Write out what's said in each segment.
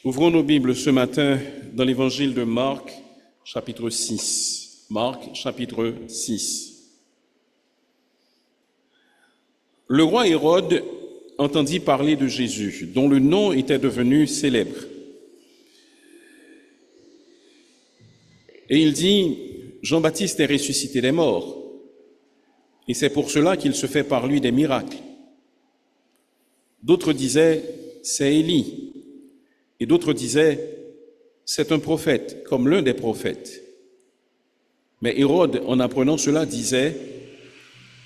Ouvrons nos Bibles ce matin dans l'évangile de Marc, chapitre 6. Marc, chapitre 6. Le roi Hérode entendit parler de Jésus, dont le nom était devenu célèbre. Et il dit, Jean-Baptiste est ressuscité des morts, et c'est pour cela qu'il se fait par lui des miracles. D'autres disaient, c'est Élie. Et d'autres disaient, c'est un prophète, comme l'un des prophètes. Mais Hérode, en apprenant cela, disait,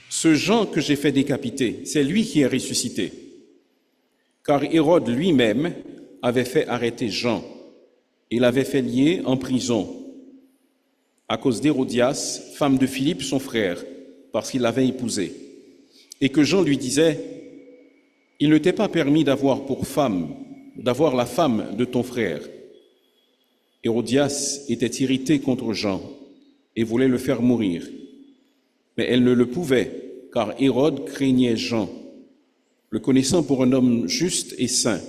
ce Jean que j'ai fait décapiter, c'est lui qui est ressuscité. Car Hérode lui-même avait fait arrêter Jean et l'avait fait lier en prison à cause d'Hérodias, femme de Philippe, son frère, parce qu'il l'avait épousée. Et que Jean lui disait, il ne t'est pas permis d'avoir la femme de ton frère. Hérodias était irritée contre Jean et voulait le faire mourir. Mais elle ne le pouvait, car Hérode craignait Jean, le connaissant pour un homme juste et saint,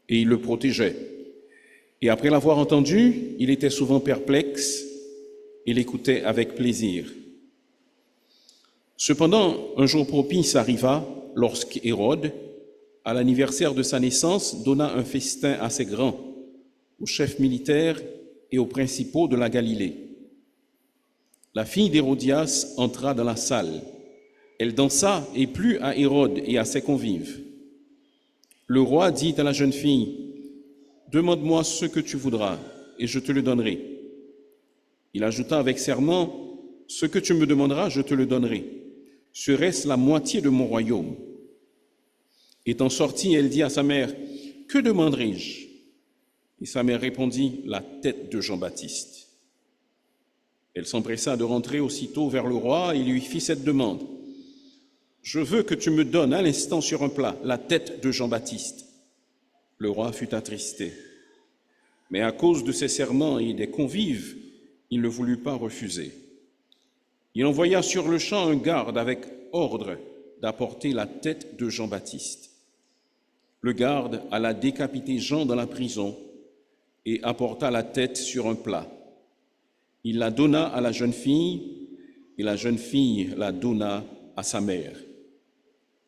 et il le protégeait. Et après l'avoir entendu, il était souvent perplexe et l'écoutait avec plaisir. Cependant, un jour propice arriva lorsqu'Hérode, à l'anniversaire de sa naissance, donna un festin assez grand aux chefs militaires et aux principaux de la Galilée. La fille d'Hérodias entra dans la salle. Elle dansa et plut à Hérode et à ses convives. Le roi dit à la jeune fille, « Demande-moi ce que tu voudras, et je te le donnerai. » Il ajouta avec serment, « Ce que tu me demanderas, je te le donnerai. Serait-ce la moitié de mon royaume ?» Étant sortie, elle dit à sa mère, « Que demanderai-je » Et sa mère répondit, « La tête de Jean-Baptiste. » Elle s'empressa de rentrer aussitôt vers le roi et lui fit cette demande. « Je veux que tu me donnes à l'instant sur un plat la tête de Jean-Baptiste. » Le roi fut attristé. Mais à cause de ses serments et des convives, il ne voulut pas refuser. Il envoya sur le champ un garde avec ordre d'apporter la tête de Jean-Baptiste. Le garde alla décapiter Jean dans la prison et apporta la tête sur un plat. Il la donna à la jeune fille et la jeune fille la donna à sa mère.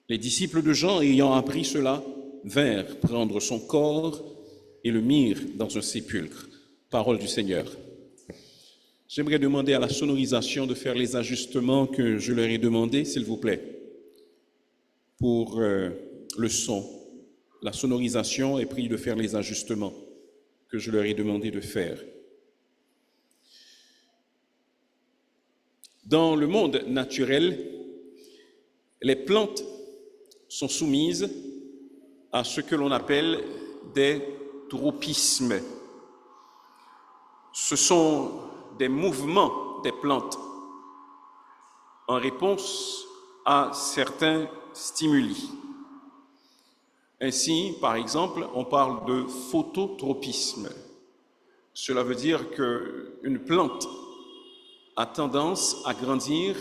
Les disciples de Jean, ayant appris cela, vinrent prendre son corps et le mirent dans un sépulcre. Parole du Seigneur. J'aimerais demander à la sonorisation de faire les ajustements que je leur ai demandés, s'il vous plaît, pour le son. La sonorisation est prise de faire les ajustements que je leur ai demandé de faire. Dans le monde naturel, les plantes sont soumises à ce que l'on appelle des tropismes. Ce sont des mouvements des plantes en réponse à certains stimuli. Ainsi, par exemple, on parle de phototropisme. Cela veut dire qu'une plante a tendance à grandir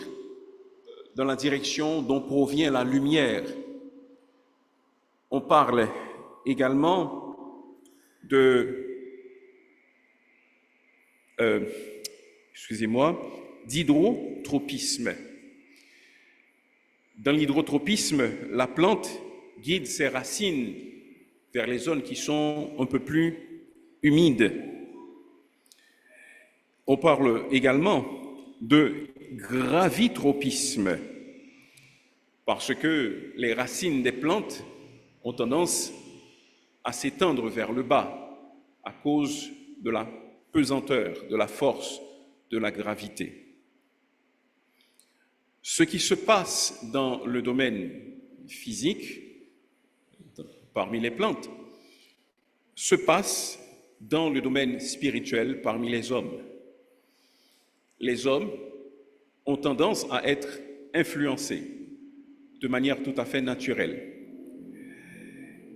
dans la direction dont provient la lumière. On parle également d'hydrotropisme. Dans l'hydrotropisme, la plante guide ses racines vers les zones qui sont un peu plus humides. On parle également de gravitropisme, parce que les racines des plantes ont tendance à s'étendre vers le bas à cause de la pesanteur, de la force, de la gravité. Ce qui se passe dans le domaine physique, parmi les plantes, se passe dans le domaine spirituel parmi les hommes. Les hommes ont tendance à être influencés de manière tout à fait naturelle.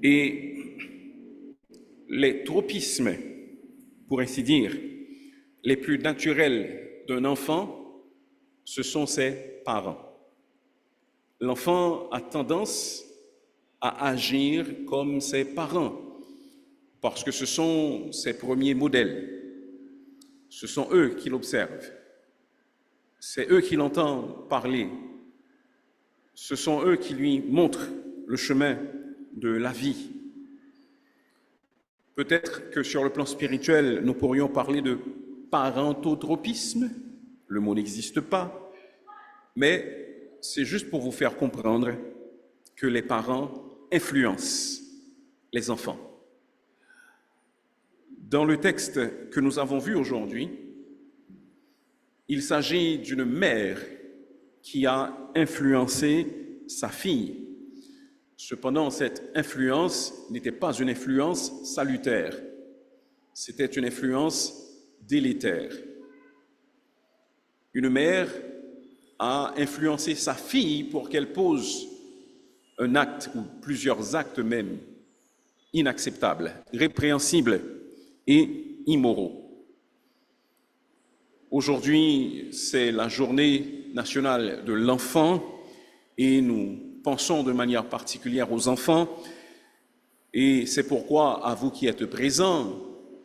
Et les tropismes, pour ainsi dire, les plus naturels d'un enfant, ce sont ses parents. L'enfant a tendance à agir comme ses parents. parce que ce sont ses premiers modèles. Ce sont eux qui l'observent. C'est eux qui l'entendent parler. Ce sont eux qui lui montrent le chemin de la vie. Peut-être que sur le plan spirituel, nous pourrions parler de parentotropisme. Le mot n'existe pas, mais c'est juste pour vous faire comprendre que les parents influencent les enfants. Dans le texte que nous avons vu aujourd'hui, il s'agit d'une mère qui a influencé sa fille. Cependant, cette influence n'était pas une influence salutaire, c'était une influence délétère. Une mère a influencé sa fille pour qu'elle pose un acte, ou plusieurs actes même, inacceptables, répréhensibles et immoraux. Aujourd'hui, c'est la journée nationale de l'enfant et nous pensons de manière particulière aux enfants. Et c'est pourquoi, à vous qui êtes présents,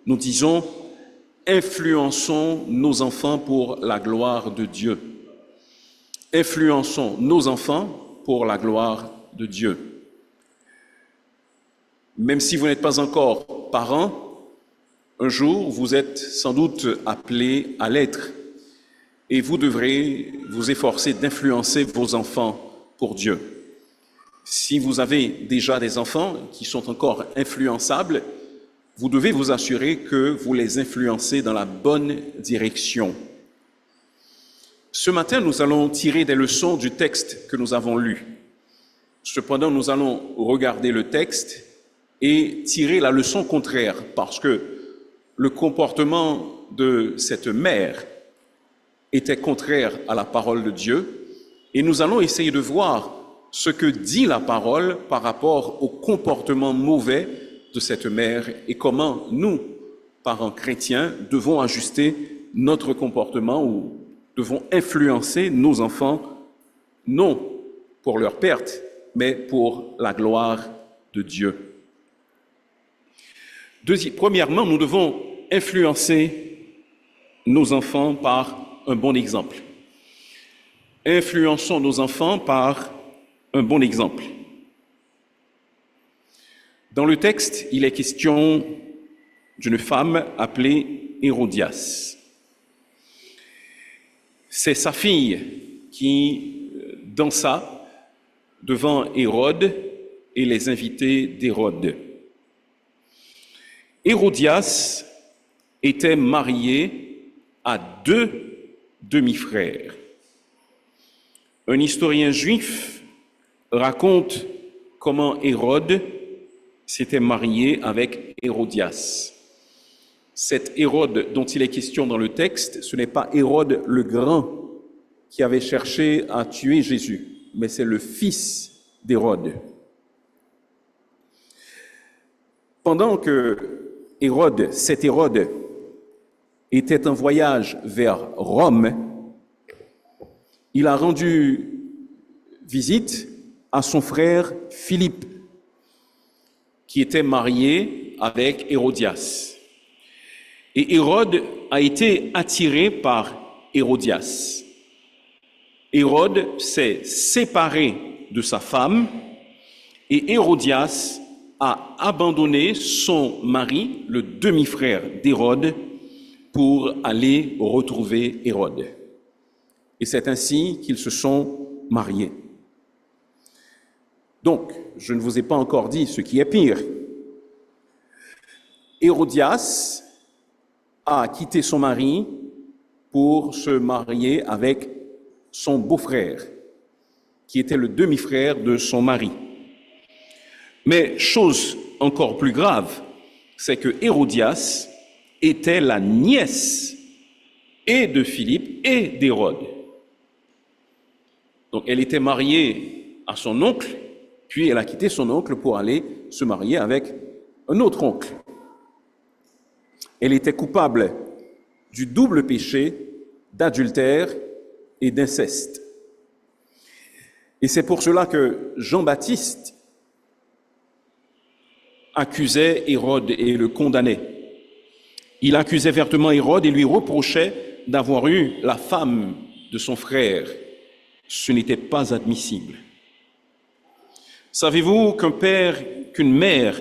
nous disons « Influençons nos enfants pour la gloire de Dieu ». Influençons nos enfants pour la gloire de Dieu. Même si vous n'êtes pas encore parents, un jour, vous êtes sans doute appelés à l'être et vous devrez vous efforcer d'influencer vos enfants pour Dieu. Si vous avez déjà des enfants qui sont encore influençables, vous devez vous assurer que vous les influencez dans la bonne direction. Ce matin, nous allons tirer des leçons du texte que nous avons lu. Cependant, nous allons regarder le texte et tirer la leçon contraire, parce que le comportement de cette mère était contraire à la parole de Dieu, et nous allons essayer de voir ce que dit la parole par rapport au comportement mauvais de cette mère et comment nous, parents chrétiens, devons ajuster notre comportement ou devons influencer nos enfants, non pour leur perte, mais pour la gloire de Dieu. Premièrement, nous devons influencer nos enfants par un bon exemple. Influençons nos enfants par un bon exemple. Dans le texte, il est question d'une femme appelée Hérodias. C'est sa fille qui dansa devant Hérode et les invités d'Hérode. Hérodias était mariée à 2 demi-frères. Un historien juif raconte comment Hérode s'était marié avec Hérodias. Cet Hérode dont il est question dans le texte, ce n'est pas Hérode le Grand qui avait cherché à tuer Jésus, mais c'est le fils d'Hérode. Pendant que cet Hérode était en voyage vers Rome, il a rendu visite à son frère Philippe, qui était marié avec Hérodias. Et Hérode a été attiré par Hérodias. Hérode s'est séparé de sa femme et Hérodias a abandonné son mari, le demi-frère d'Hérode, pour aller retrouver Hérode. Et c'est ainsi qu'ils se sont mariés. Donc, je ne vous ai pas encore dit ce qui est pire. Hérodias a quitté son mari pour se marier avec son beau-frère, qui était le demi-frère de son mari. Mais chose encore plus grave, c'est que Hérodias était la nièce et de Philippe et d'Hérode. Donc elle était mariée à son oncle, puis elle a quitté son oncle pour aller se marier avec un autre oncle. Elle était coupable du double péché d'adultère et d'inceste. Et c'est pour cela que Jean-Baptiste accusait Hérode et le condamnait. Il accusait vertement Hérode et lui reprochait d'avoir eu la femme de son frère. Ce n'était pas admissible. Savez-vous qu'un père, qu'une mère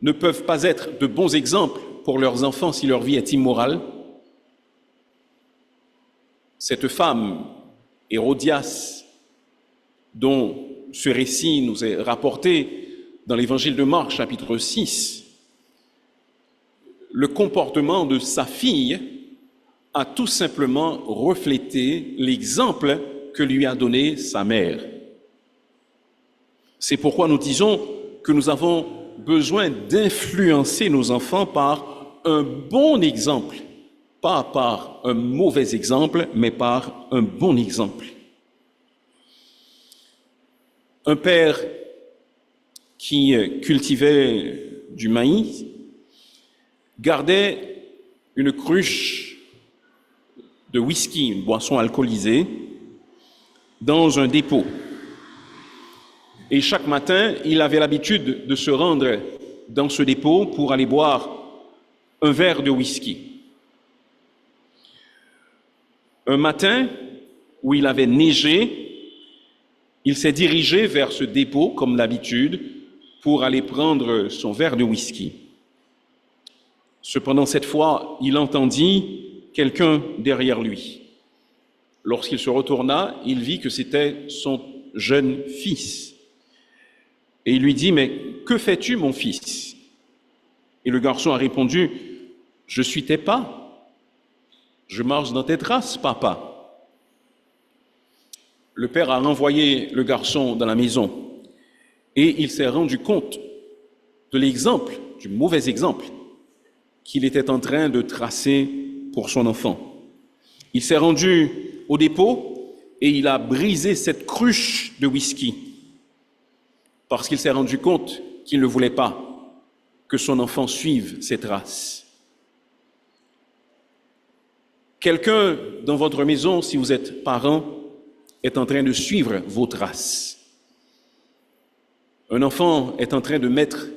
ne peuvent pas être de bons exemples pour leurs enfants si leur vie est immorale? Cette femme, Hérodias, dont ce récit nous est rapporté dans l'évangile de Marc, chapitre 6, le comportement de sa fille a tout simplement reflété l'exemple que lui a donné sa mère. C'est pourquoi nous disons que nous avons besoin d'influencer nos enfants par un bon exemple, pas par un mauvais exemple, mais par un bon exemple. Un père qui cultivait du maïs gardait une cruche de whisky, une boisson alcoolisée, dans un dépôt. Et chaque matin, il avait l'habitude de se rendre dans ce dépôt pour aller boire un verre de whisky. Un matin, où il avait neigé, il s'est dirigé vers ce dépôt, comme d'habitude, pour aller prendre son verre de whisky. Cependant, cette fois, il entendit quelqu'un derrière lui. Lorsqu'il se retourna, il vit que c'était son jeune fils. Et il lui dit, « Mais que fais-tu, mon fils ?» Et le garçon a répondu, « Je suis tes pas. Je marche dans tes traces, papa. » Le père a renvoyé le garçon dans la maison et il s'est rendu compte de l'exemple, du mauvais exemple qu'il était en train de tracer pour son enfant. Il s'est rendu au dépôt et il a brisé cette cruche de whisky parce qu'il s'est rendu compte qu'il ne voulait pas que son enfant suive ses traces. Quelqu'un dans votre maison, si vous êtes parent, est en train de suivre vos traces. Un enfant est en train de mettre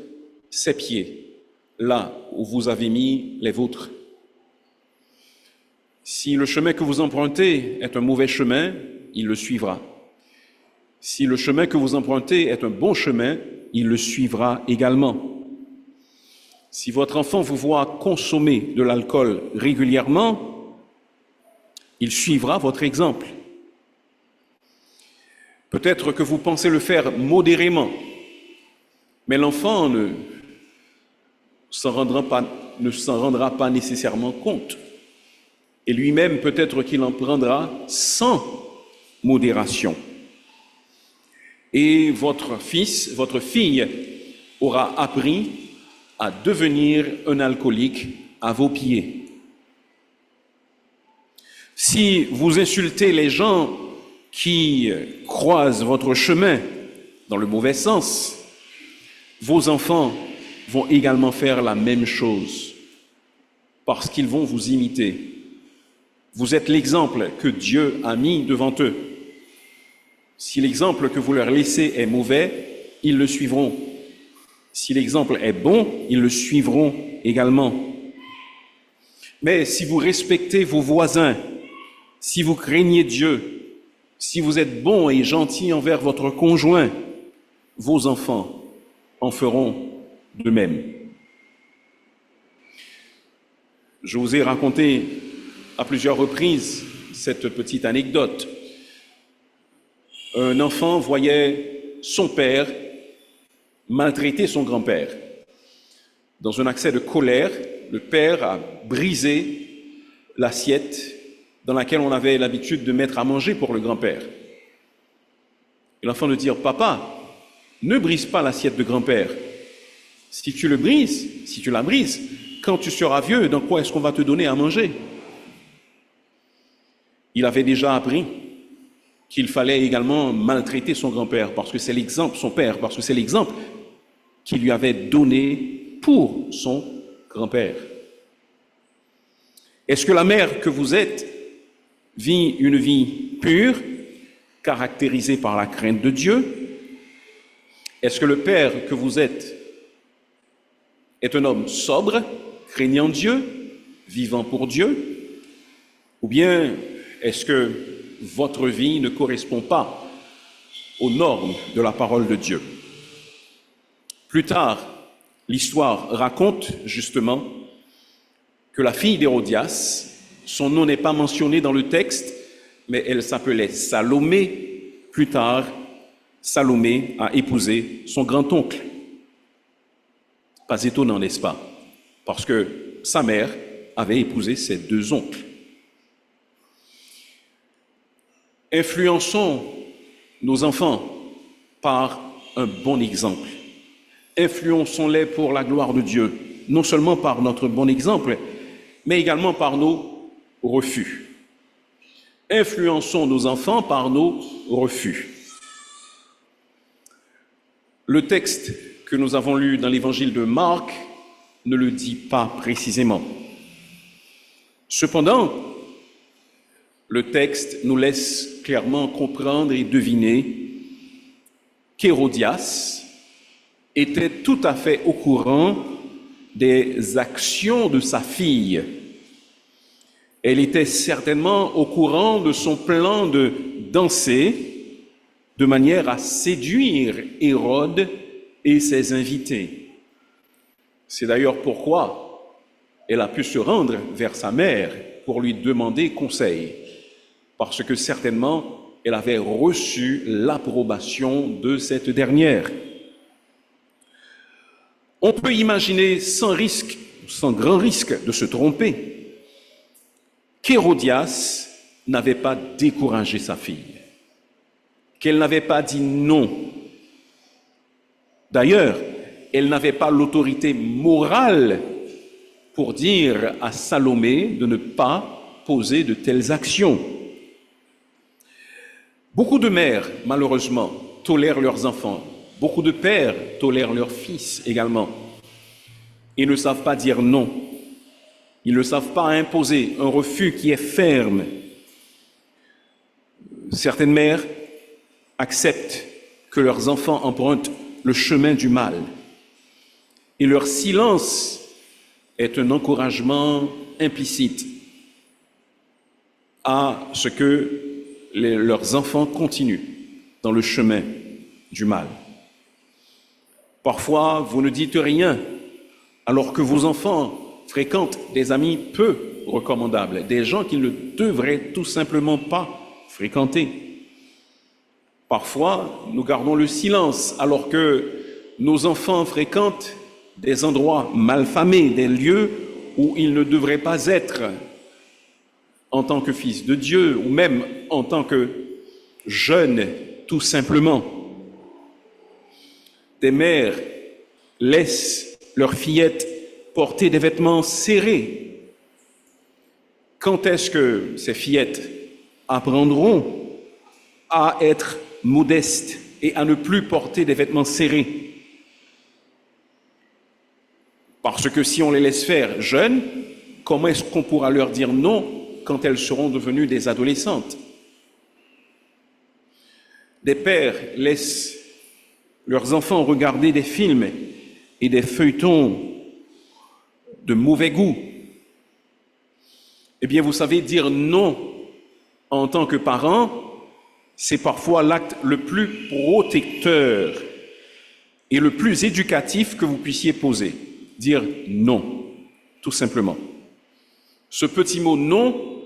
ses pieds là où vous avez mis les vôtres. Si le chemin que vous empruntez est un mauvais chemin, il le suivra. Si le chemin que vous empruntez est un bon chemin, il le suivra également. Si votre enfant vous voit consommer de l'alcool régulièrement, il suivra votre exemple. Peut-être que vous pensez le faire modérément, mais l'enfant ne s'en rendra pas nécessairement compte. Et lui-même, peut-être qu'il en prendra sans modération. Et votre fils, votre fille aura appris à devenir un alcoolique à vos pieds. Si vous insultez les gens qui croisent votre chemin dans le mauvais sens, vos enfants vont également faire la même chose parce qu'ils vont vous imiter. Vous êtes l'exemple que Dieu a mis devant eux. Si l'exemple que vous leur laissez est mauvais, ils le suivront. Si l'exemple est bon, ils le suivront également. Mais si vous respectez vos voisins, si vous craignez Dieu, si vous êtes bon et gentil envers votre conjoint, vos enfants en feront de même. Je vous ai raconté à plusieurs reprises cette petite anecdote. Un enfant voyait son père maltraiter son grand-père. Dans un accès de colère, le père a brisé l'assiette dans laquelle on avait l'habitude de mettre à manger pour le grand-père. Et l'enfant de dire, « Papa, ne brise pas l'assiette de grand-père. Si tu la brises, quand tu seras vieux, dans quoi est-ce qu'on va te donner à manger ?» Il avait déjà appris qu'il fallait également maltraiter son grand-père, parce que c'est l'exemple, son père, parce que c'est l'exemple qu'il lui avait donné pour son grand-père. Est-ce que la mère que vous êtes vit une vie pure, caractérisée par la crainte de Dieu? Est-ce que le père que vous êtes est un homme sobre, craignant Dieu, vivant pour Dieu? Ou bien est-ce que votre vie ne correspond pas aux normes de la parole de Dieu? Plus tard, l'histoire raconte justement que la fille d'Hérodias, son nom n'est pas mentionné dans le texte, mais elle s'appelait Salomé. Plus tard, Salomé a épousé son grand-oncle. Pas étonnant, n'est-ce pas? Parce que sa mère avait épousé ses deux oncles. Influençons nos enfants par un bon exemple. Influençons-les pour la gloire de Dieu, non seulement par notre bon exemple, mais également par nos refus. Influençons nos enfants par nos refus. Le texte que nous avons lu dans l'évangile de Marc ne le dit pas précisément. Cependant, le texte nous laisse clairement comprendre et deviner qu'Hérodias était tout à fait au courant des actions de sa fille. Elle était certainement au courant de son plan de danser de manière à séduire Hérode et ses invités. C'est d'ailleurs pourquoi elle a pu se rendre vers sa mère pour lui demander conseil, parce que certainement elle avait reçu l'approbation de cette dernière. On peut imaginer sans risque, sans grand risque de se tromper, qu'Hérodias n'avait pas découragé sa fille, qu'elle n'avait pas dit non. D'ailleurs, elle n'avait pas l'autorité morale pour dire à Salomé de ne pas poser de telles actions. Beaucoup de mères, malheureusement, tolèrent leurs enfants. Beaucoup de pères tolèrent leurs fils également. Ils ne savent pas dire non. Ils ne savent pas imposer un refus qui est ferme. Certaines mères acceptent que leurs enfants empruntent le chemin du mal. Et leur silence est un encouragement implicite à ce que leurs enfants continuent dans le chemin du mal. Parfois, vous ne dites rien, alors que vos enfants fréquentent des amis peu recommandables, des gens qu'ils ne devraient tout simplement pas fréquenter. Parfois, nous gardons le silence, alors que nos enfants fréquentent des endroits malfamés, des lieux où ils ne devraient pas être en tant que fils de Dieu, ou même en tant que jeunes, tout simplement. Des mères laissent leurs fillettes porter des vêtements serrés. Quand est-ce que ces fillettes apprendront à être modestes et à ne plus porter des vêtements serrés? Parce que si on les laisse faire jeunes, comment est-ce qu'on pourra leur dire non quand elles seront devenues des adolescentes? Des pères laissent leurs enfants regarder des films et des feuilletons de mauvais goût. Eh bien, vous savez, dire non en tant que parent, c'est parfois l'acte le plus protecteur et le plus éducatif que vous puissiez poser. Dire non, tout simplement. Ce petit mot non,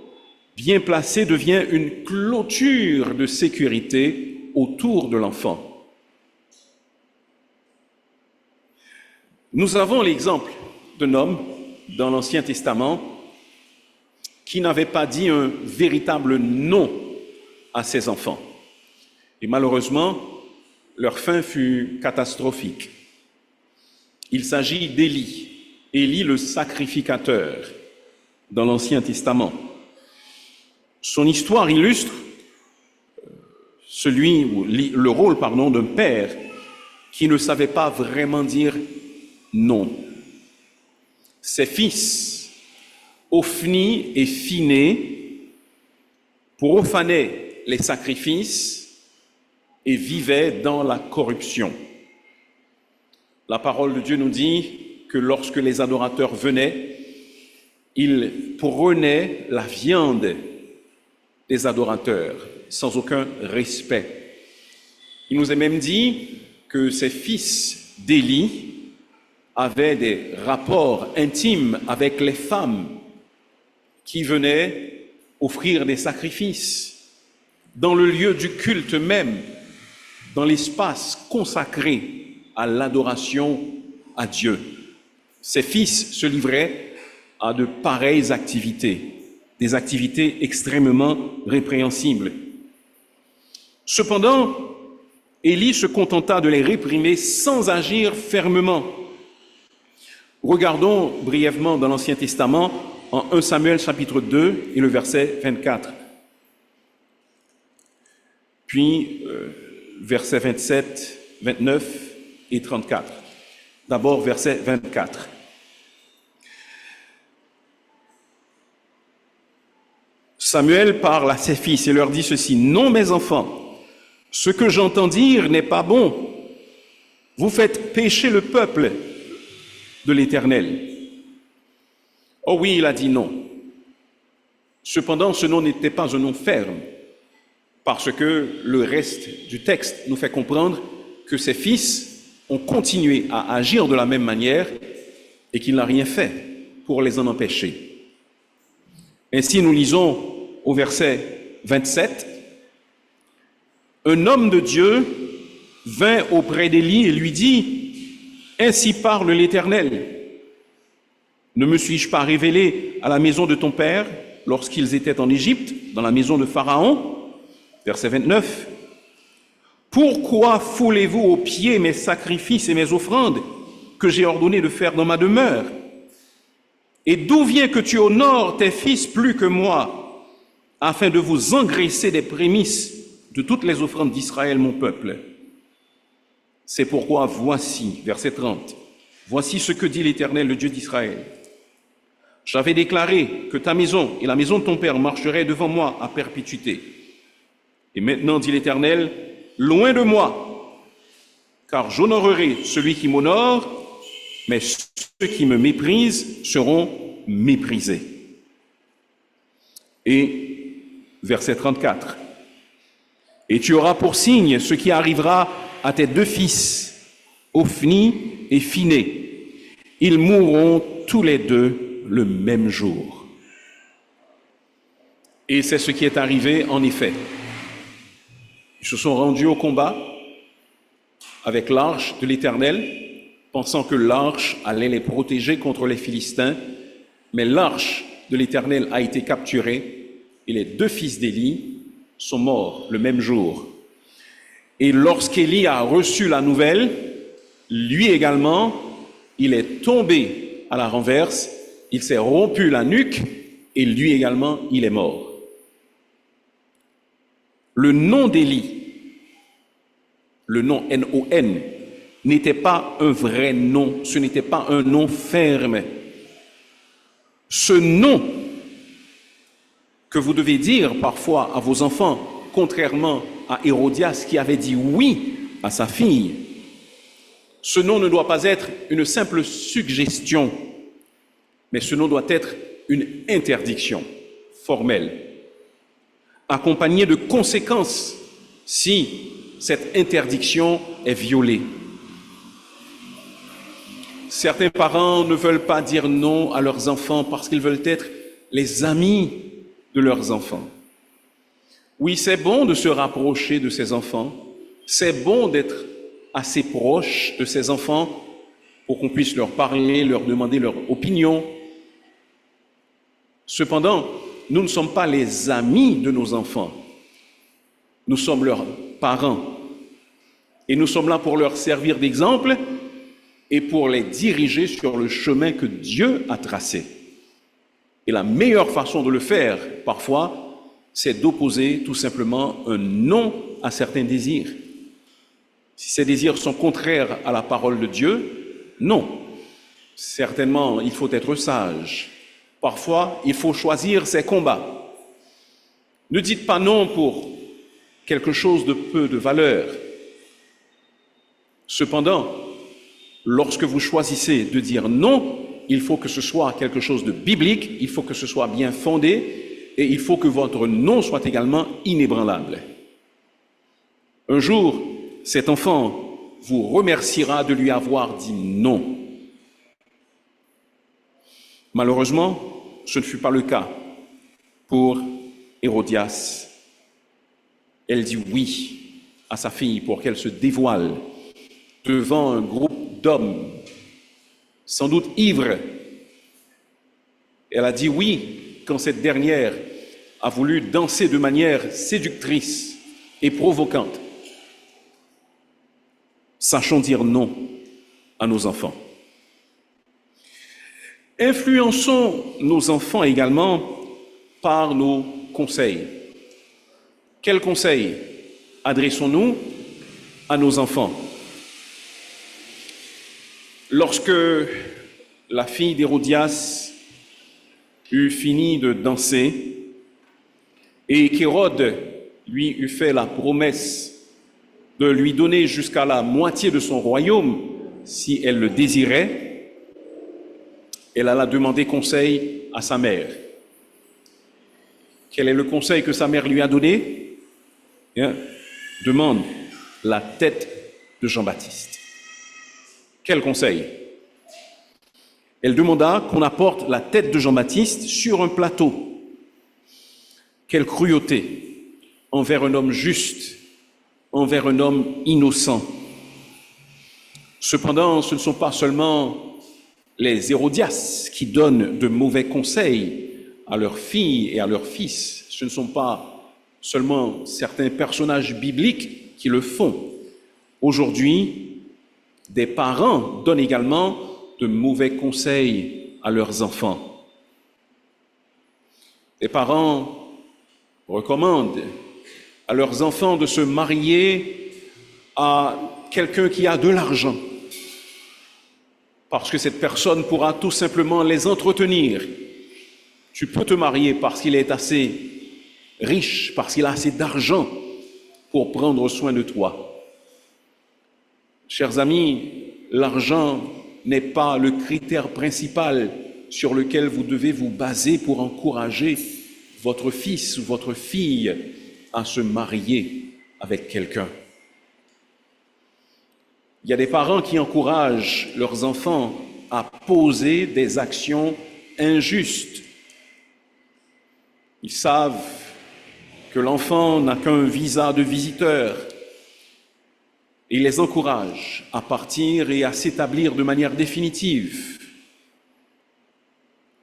bien placé, devient une clôture de sécurité autour de l'enfant. Nous avons l'exemple d'un homme dans l'Ancien Testament qui n'avait pas dit un véritable non à ses enfants. Et malheureusement, leur fin fut catastrophique. Il s'agit d'Élie, Élie le sacrificateur dans l'Ancien Testament. Son histoire illustre le rôle d'un père qui ne savait pas vraiment dire non. Ses fils, Ophni et Phiné, profanaient les sacrifices et vivaient dans la corruption. La parole de Dieu nous dit que lorsque les adorateurs venaient, ils prenaient la viande des adorateurs sans aucun respect. Il nous est même dit que ces fils d'Élie avaient des rapports intimes avec les femmes qui venaient offrir des sacrifices dans le lieu du culte même, dans l'espace consacré à l'adoration à Dieu. Ces fils se livraient à de pareilles activités, des activités extrêmement répréhensibles. Cependant, Élie se contenta de les réprimer sans agir fermement. Regardons brièvement dans l'Ancien Testament, en 1 Samuel chapitre 2 et le verset 24. Puis, versets 27, 29 et 34. D'abord, verset 24. Samuel parle à ses fils et leur dit ceci: « Non, mes enfants, ce que j'entends dire n'est pas bon. Vous faites pécher le peuple de l'Éternel. » Oh oui, il a dit non. Cependant, ce nom n'était pas un nom ferme, parce que le reste du texte nous fait comprendre que ses fils ont continué à agir de la même manière et qu'il n'a rien fait pour les en empêcher. Ainsi, nous lisons au verset 27, « Un homme de Dieu vint auprès d'Élie et lui dit, « Ainsi parle l'Éternel. Ne me suis-je pas révélé à la maison de ton père lorsqu'ils étaient en Égypte, dans la maison de Pharaon ?» Verset 29. « Pourquoi foulez-vous aux pieds mes sacrifices et mes offrandes que j'ai ordonné de faire dans ma demeure? Et d'où vient que tu honores tes fils plus que moi, afin de vous engraisser des prémices de toutes les offrandes d'Israël, mon peuple? C'est pourquoi voici, verset 30, voici ce que dit l'Éternel, le Dieu d'Israël. J'avais déclaré que ta maison et la maison de ton père marcheraient devant moi à perpétuité. Et maintenant, dit l'Éternel, loin de moi, car j'honorerai celui qui m'honore, mais ceux qui me méprisent seront méprisés. Et verset 34. Et tu auras pour signe ce qui arrivera à tes deux fils, Ophni et Phiné. Ils mourront tous les deux le même jour. Et c'est ce qui est arrivé en effet. Ils se sont rendus au combat avec l'arche de l'Éternel, pensant que l'arche allait les protéger contre les Philistins, mais l'arche de l'Éternel a été capturée et les deux fils d'Élie sont morts le même jour. Et lorsqu'Élie a reçu la nouvelle, lui également, il est tombé à la renverse, il s'est rompu la nuque et lui également, il est mort. Le nom d'Élie, le nom N-O-N, n'était pas un vrai nom, ce n'était pas un nom ferme. Ce nom que vous devez dire parfois à vos enfants, contrairement à Hérodias qui avait dit oui à sa fille, ce nom ne doit pas être une simple suggestion, mais ce nom doit être une interdiction formelle, accompagnée de conséquences si cette interdiction est violée. Certains parents ne veulent pas dire non à leurs enfants parce qu'ils veulent être les amis de leurs enfants. Oui, c'est bon de se rapprocher de ses enfants, c'est bon d'être assez proche de ses enfants pour qu'on puisse leur parler, leur demander leur opinion. Cependant, nous ne sommes pas les amis de nos enfants, nous sommes leurs parents et nous sommes là pour leur servir d'exemple et pour les diriger sur le chemin que Dieu a tracé. Et la meilleure façon de le faire, parfois, c'est d'opposer tout simplement un non à certains désirs. Si ces désirs sont contraires à la parole de Dieu, non. Certainement, il faut être sage. Parfois, il faut choisir ses combats. Ne dites pas non pour quelque chose de peu de valeur. Cependant, lorsque vous choisissez de dire non, il faut que ce soit quelque chose de biblique, il faut que ce soit bien fondé et il faut que votre non soit également inébranlable. Un jour, cet enfant vous remerciera de lui avoir dit non. Malheureusement, ce ne fut pas le cas pour Hérodias. Elle dit oui à sa fille pour qu'elle se dévoile devant un groupe d'hommes, sans doute ivres. Elle a dit oui quand cette dernière a voulu danser de manière séductrice et provocante. Sachons dire non à nos enfants. Influençons nos enfants également par nos conseils. Quels conseils adressons-nous à nos enfants? Lorsque la fille d'Hérodias eut fini de danser et qu'Hérode lui eut fait la promesse de lui donner jusqu'à la moitié de son royaume si elle le désirait, elle alla demander conseil à sa mère. Quel est le conseil que sa mère lui a donné? Bien, demande la tête de Jean-Baptiste. Quel conseil? Elle demanda qu'on apporte la tête de Jean-Baptiste sur un plateau. Quelle cruauté envers un homme juste, envers un homme innocent. Cependant, ce ne sont pas seulement les Hérodias qui donnent de mauvais conseils à leurs filles et à leurs fils. Ce ne sont pas seulement certains personnages bibliques qui le font. Aujourd'hui, des parents donnent également de mauvais conseils à leurs enfants. Les parents recommandent à leurs enfants de se marier à quelqu'un qui a de l'argent, parce que cette personne pourra tout simplement les entretenir. Tu peux te marier parce qu'il est assez riche, parce qu'il a assez d'argent pour prendre soin de toi. Chers amis, l'argent n'est pas le critère principal sur lequel vous devez vous baser pour encourager votre fils ou votre fille à se marier avec quelqu'un. Il y a des parents qui encouragent leurs enfants à poser des actions injustes. Ils savent que l'enfant n'a qu'un visa de visiteur. Ils les encouragent à partir et à s'établir de manière définitive,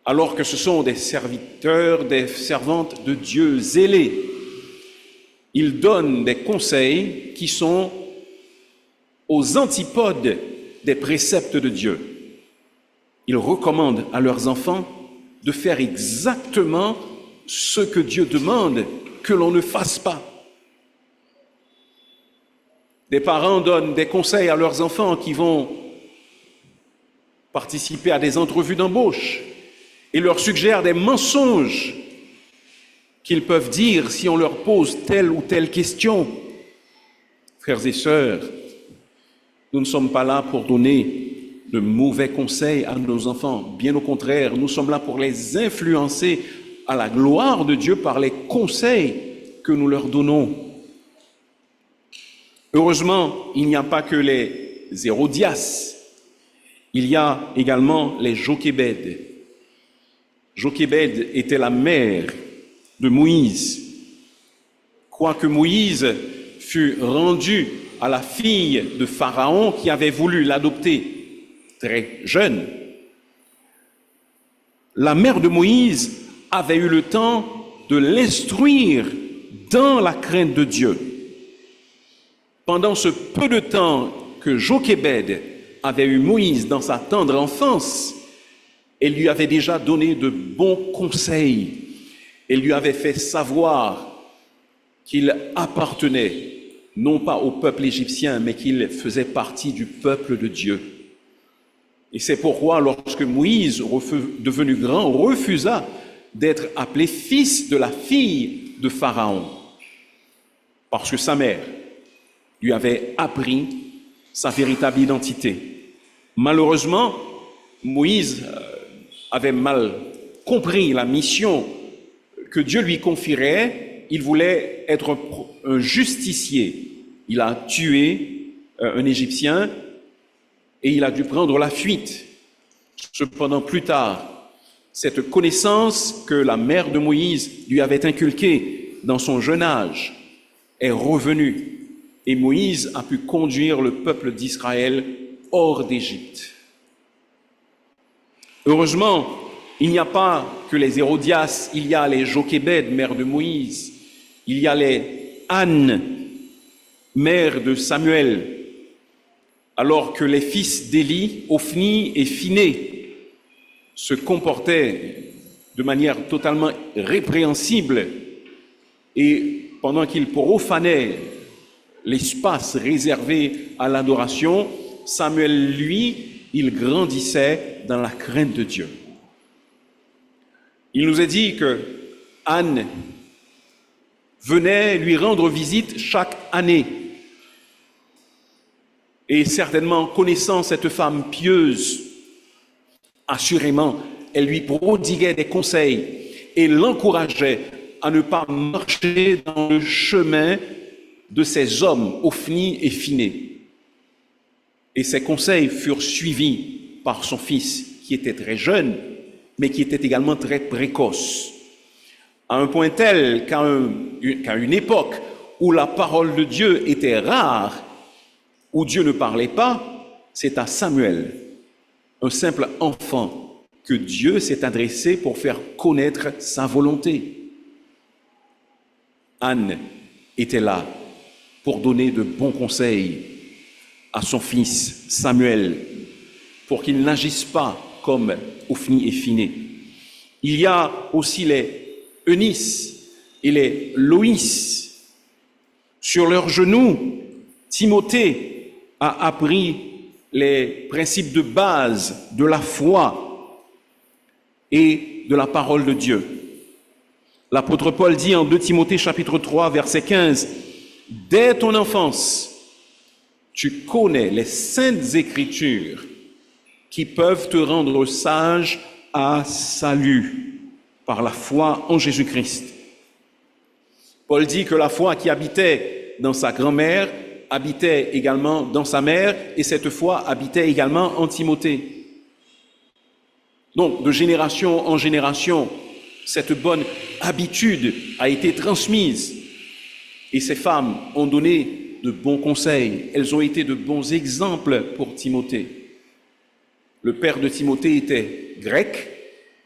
alors que ce sont des serviteurs, des servantes de Dieu zélés. Ils donnent des conseils qui sont aux antipodes des préceptes de Dieu. Ils recommandent à leurs enfants de faire exactement ce que Dieu demande que l'on ne fasse pas. Des parents donnent des conseils à leurs enfants qui vont participer à des entrevues d'embauche et leur suggèrent des mensonges qu'ils peuvent dire si on leur pose telle ou telle question. Frères et sœurs, nous ne sommes pas là pour donner de mauvais conseils à nos enfants. Bien au contraire, nous sommes là pour les influencer à la gloire de Dieu par les conseils que nous leur donnons. Heureusement, il n'y a pas que les Hérodias, il y a également les Jochébed. Jochébed était la mère de Moïse. Quoique Moïse fut rendu à la fille de Pharaon qui avait voulu l'adopter très jeune, la mère de Moïse avait eu le temps de l'instruire dans la crainte de Dieu. Pendant ce peu de temps que Jochébed avait eu Moïse dans sa tendre enfance, elle lui avait déjà donné de bons conseils. Elle lui avait fait savoir qu'il appartenait non pas au peuple égyptien, mais qu'il faisait partie du peuple de Dieu. Et c'est pourquoi, lorsque Moïse, devenu grand, refusa d'être appelé fils de la fille de Pharaon, parce que sa mère lui avait appris sa véritable identité. Malheureusement, Moïse avait mal compris la mission que Dieu lui confierait. Il voulait être un justicier. Il a tué un Égyptien et il a dû prendre la fuite. Cependant, plus tard, cette connaissance que la mère de Moïse lui avait inculquée dans son jeune âge est revenue et Moïse a pu conduire le peuple d'Israël hors d'Égypte. Heureusement, il n'y a pas que les Hérodias, il y a les Jochébed, mère de Moïse, il y a les Anne, mère de Samuel, alors que les fils d'Élie, Ophni et Phiné, se comportaient de manière totalement répréhensible et pendant qu'ils profanaient l'espace réservé à l'adoration, Samuel, lui, il grandissait dans la crainte de Dieu. Il nous est dit que Anne venait lui rendre visite chaque année. Et certainement, connaissant cette femme pieuse, assurément, elle lui prodiguait des conseils et l'encourageait à ne pas marcher dans le chemin de ces hommes, Ophni et Phiné. Et ces conseils furent suivis par son fils, qui était très jeune, mais qui était également très précoce, à un point tel qu'à une époque où la parole de Dieu était rare, où Dieu ne parlait pas, c'est à Samuel, un simple enfant, que Dieu s'est adressé pour faire connaître sa volonté. Anne était là pour donner de bons conseils à son fils Samuel, pour qu'il n'agisse pas comme Ophni et Phiné. Il y a aussi les Eunice et les Loïs. Sur leurs genoux, Timothée a appris les principes de base de la foi et de la parole de Dieu. L'apôtre Paul dit en 2 Timothée chapitre 3 verset 15, « Dès ton enfance, tu connais les saintes écritures qui peuvent te rendre sage à salut par la foi en Jésus-Christ. » Paul dit que la foi qui habitait dans sa grand-mère habitait également dans sa mère et cette foi habitait également en Timothée. Donc, de génération en génération, cette bonne habitude a été transmise et ces femmes ont donné de bons conseils. Elles ont été de bons exemples pour Timothée. Le père de Timothée était grec,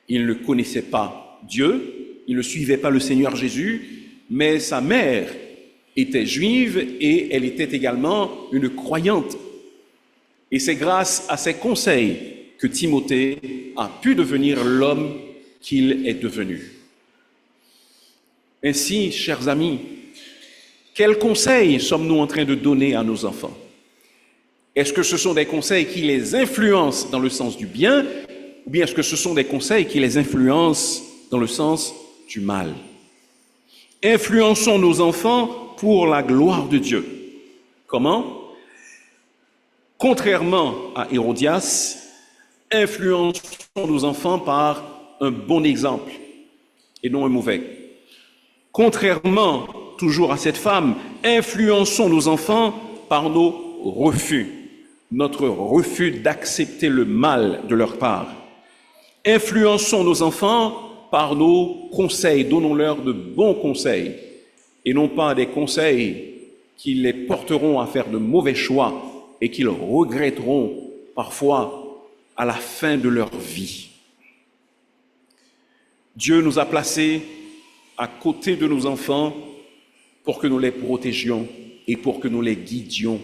il ne connaissait pas Dieu, il ne suivait pas le Seigneur Jésus, mais sa mère était juive et elle était également une croyante. Et c'est grâce à ces conseils que Timothée a pu devenir l'homme qu'il est devenu. Ainsi, chers amis, quels conseils sommes-nous en train de donner à nos enfants? Est-ce que ce sont des conseils qui les influencent dans le sens du bien, ou bien est-ce que ce sont des conseils qui les influencent dans le sens du mal? Influençons nos enfants pour la gloire de Dieu. Comment? Contrairement à Hérodias, influençons nos enfants par un bon exemple et non un mauvais. Contrairement toujours à cette femme, influençons nos enfants par nos refus, notre refus d'accepter le mal de leur part. Influençons nos enfants par nos conseils, donnons-leur de bons conseils, et non pas des conseils qui les porteront à faire de mauvais choix et qu'ils regretteront parfois à la fin de leur vie. Dieu nous a placés à côté de nos enfants pour que nous les protégions et pour que nous les guidions.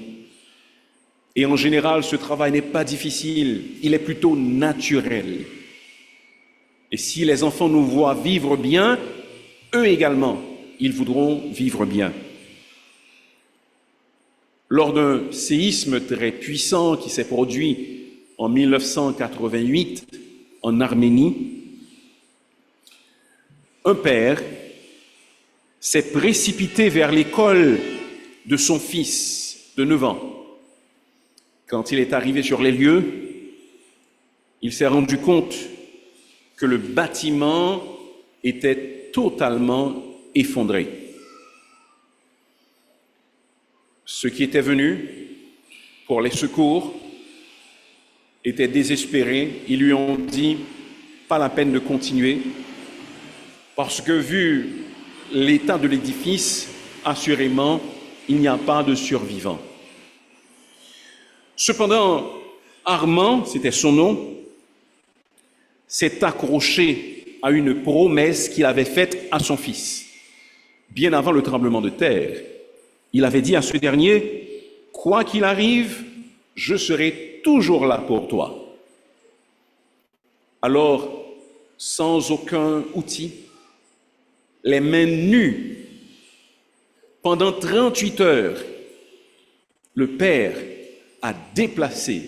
Et en général, ce travail n'est pas difficile, il est plutôt naturel. Et si les enfants nous voient vivre bien, eux également, ils voudront vivre bien. Lors d'un séisme très puissant qui s'est produit en 1988 en Arménie, un père s'est précipité vers l'école de son fils de 9 ans. Quand il est arrivé sur les lieux, il s'est rendu compte que le bâtiment était totalement effondré. Ceux qui étaient venus pour les secours étaient désespérés. Ils lui ont dit, pas la peine de continuer, parce que vu l'état de l'édifice, assurément, il n'y a pas de survivants. Cependant, Armand, c'était son nom, s'est accroché à une promesse qu'il avait faite à son fils. Bien avant le tremblement de terre, il avait dit à ce dernier, « Quoi qu'il arrive, je serai toujours là pour toi. » Alors, sans aucun outil, les mains nues, pendant 38 heures, le père a déplacé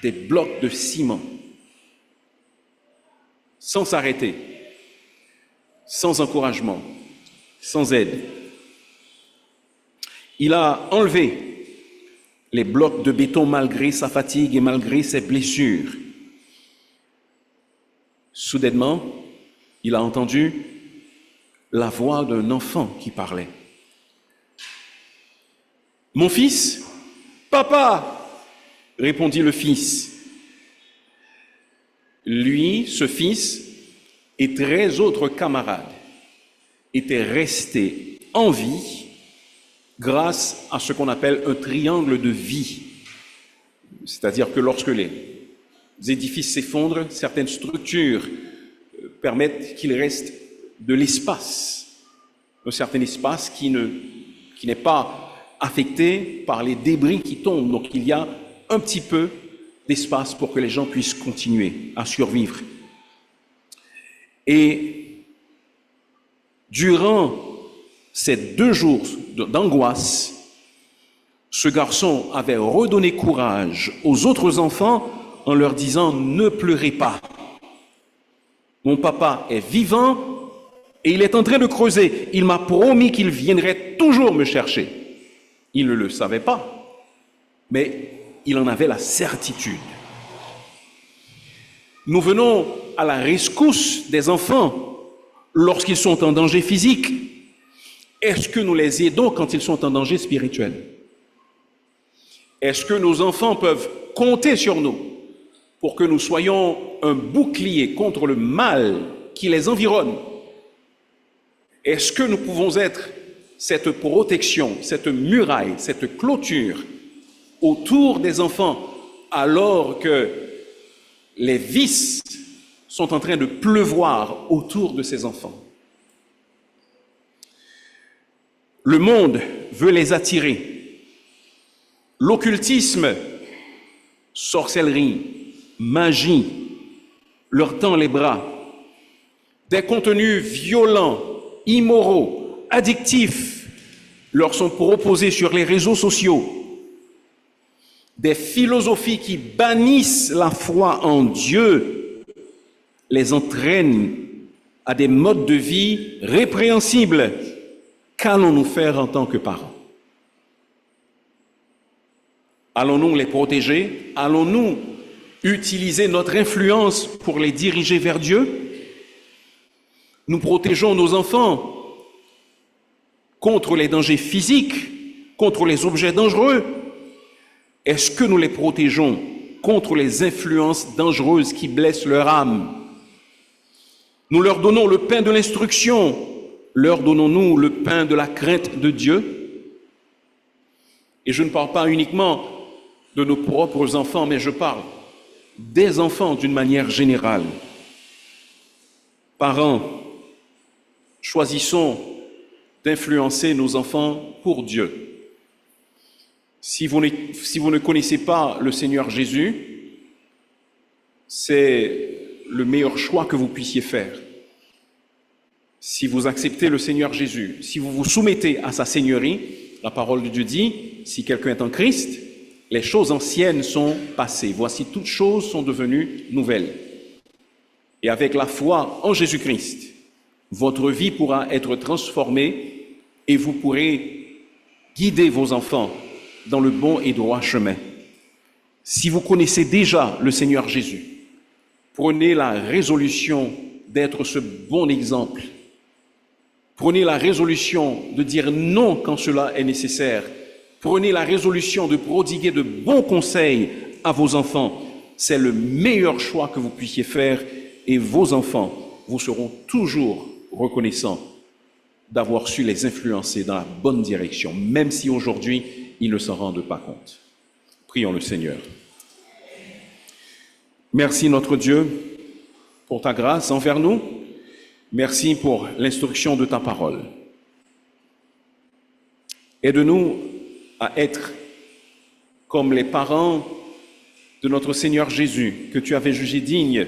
des blocs de ciment sans s'arrêter, sans encouragement, sans aide. Il a enlevé les blocs de béton malgré sa fatigue et malgré ses blessures. Soudainement, il a entendu la voix d'un enfant qui parlait. « Mon fils, papa !» répondit le fils. Lui, ce fils, et 13 autres camarades étaient restés en vie grâce à ce qu'on appelle un triangle de vie. C'est-à-dire que lorsque les édifices s'effondrent, certaines structures permettent qu'il reste de l'espace, un certain espace qui n'est pas affecté par les débris qui tombent. Donc il y a un petit peu d'espace pour que les gens puissent continuer à survivre. Et durant ces 2 jours d'angoisse, ce garçon avait redonné courage aux autres enfants en leur disant « Ne pleurez pas. Mon papa est vivant et il est en train de creuser. Il m'a promis qu'il viendrait toujours me chercher. » Il ne le savait pas, mais il en avait la certitude. Nous venons à la rescousse des enfants lorsqu'ils sont en danger physique. Est-ce que nous les aidons quand ils sont en danger spirituel? Est-ce que nos enfants peuvent compter sur nous pour que nous soyons un bouclier contre le mal qui les environne? Est-ce que nous pouvons être cette protection, cette muraille, cette clôture autour des enfants alors que les vices sont en train de pleuvoir autour de ces enfants? Le monde veut les attirer. L'occultisme, sorcellerie, magie, leur tend les bras. Des contenus violents, immoraux, addictifs leur sont proposés sur les réseaux sociaux. Des philosophies qui bannissent la foi en Dieu les entraînent à des modes de vie répréhensibles. Qu'allons-nous faire en tant que parents? Allons-nous les protéger? Allons-nous utiliser notre influence pour les diriger vers Dieu? Nous protégeons nos enfants contre les dangers physiques, contre les objets dangereux. Est-ce que nous les protégeons contre les influences dangereuses qui blessent leur âme? Nous leur donnons le pain de l'instruction. Leur donnons-nous le pain de la crainte de Dieu? Et je ne parle pas uniquement de nos propres enfants, mais je parle des enfants d'une manière générale. Parents, choisissons d'influencer nos enfants pour Dieu. Si vous ne connaissez pas le Seigneur Jésus, c'est le meilleur choix que vous puissiez faire. Si vous acceptez le Seigneur Jésus, si vous vous soumettez à sa Seigneurie, la parole de Dieu dit, si quelqu'un est en Christ, les choses anciennes sont passées. Voici, toutes choses sont devenues nouvelles. Et avec la foi en Jésus-Christ, votre vie pourra être transformée et vous pourrez guider vos enfants dans le bon et droit chemin. Si vous connaissez déjà le Seigneur Jésus, Prenez la résolution d'être ce bon exemple. Prenez la résolution de dire non quand cela est nécessaire. Prenez la résolution de prodiguer de bons conseils à vos enfants. C'est le meilleur choix que vous puissiez faire et vos enfants vous seront toujours reconnaissants d'avoir su les influencer dans la bonne direction, même si aujourd'hui ils ne s'en rendent pas compte. Prions le Seigneur. Merci notre Dieu pour ta grâce envers nous. Merci pour l'instruction de ta parole. Aide-nous à être comme les parents de notre Seigneur Jésus, que tu avais jugé digne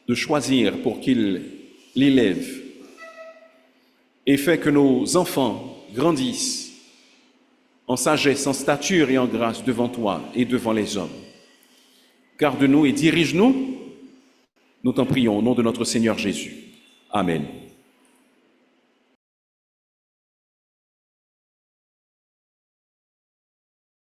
de choisir pour qu'il l'élève, et fais que nos enfants grandissent en sagesse, en stature et en grâce devant toi et devant les hommes. Garde-nous et dirige-nous, nous t'en prions au nom de notre Seigneur Jésus. Amen.